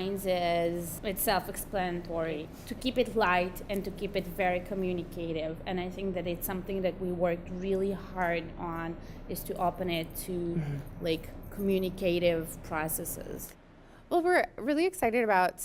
lines is it's self-explanatory, to keep it light and to keep it very communicative. And I think that it's something that we worked really hard on, is to open it to like communicative processes. Well, we're really excited about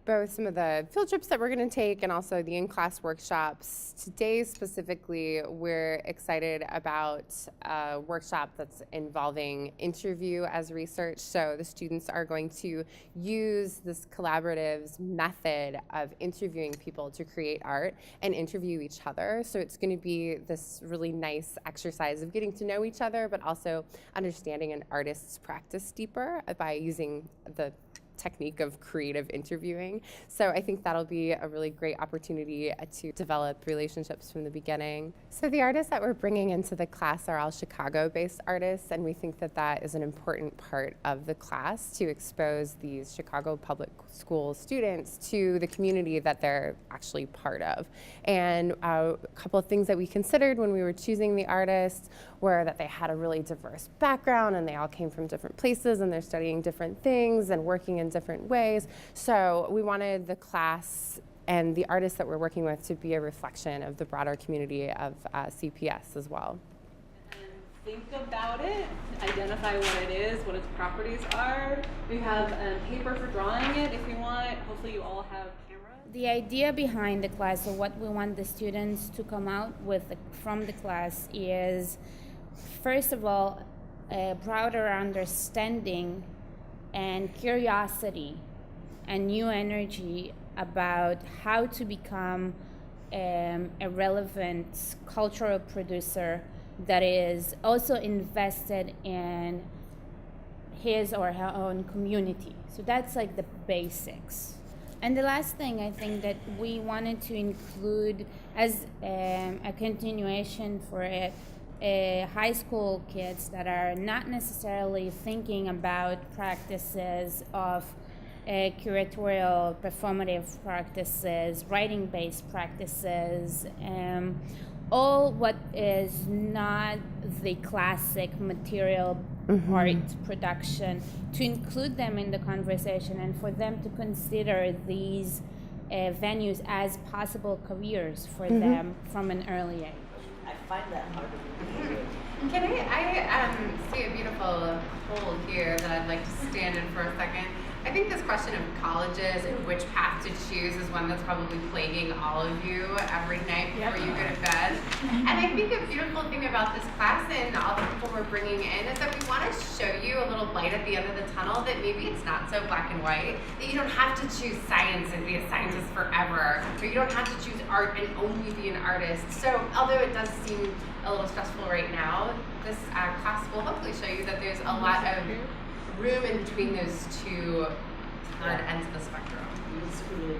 both some of the field trips that we're going to take and also the in-class workshops. Today specifically, we're excited about a workshop that's involving interview as research. So the students are going to use this collaborative method of interviewing people to create art and interview each other. So it's going to be this really nice exercise of getting to know each other, but also understanding an artist's practice deeper by using the technique of creative interviewing. So I think that'll be a really great opportunity to develop relationships from the beginning. So the artists that we're bringing into the class are all Chicago-based artists, and we think that that is an important part of the class to expose these Chicago public school students to the community that they're actually part of. And a couple of things that we considered when we were choosing the artists were that they had a really diverse background and they all came from different places and they're studying different things and working in different ways. So we wanted the class and the artists that we're working with to be a reflection of the broader community of CPS as well. And think about it, identify what it is, what its properties are. We have paper for drawing it if you want. Hopefully you all have cameras. The idea behind the class, or what we want the students to come out with from the class, is first of all a broader understanding and curiosity and new energy about how to become a relevant cultural producer that is also invested in his or her own community. So that's like the basics. And the last thing I think that we wanted to include as a continuation for high school kids that are not necessarily thinking about practices of curatorial, performative practices, writing-based practices, all what is not the classic material art production, to include them in the conversation and for them to consider these venues as possible careers for them from an early age. I find that hard to believe. Can I see a beautiful hole here that I'd like to stand in for a second. I think this question of colleges and which path to choose is one that's probably plaguing all of you every night before you go to bed. And I think a beautiful thing about this class and all the people we're bringing in is that we want to show you a little light at the end of the tunnel, that maybe it's not so black and white, that you don't have to choose science and be a scientist forever, or you don't have to choose art and only be an artist. So although it does seem a little stressful right now, this class will hopefully show you that there's a lot of room in between those two ends of the spectrum. It's really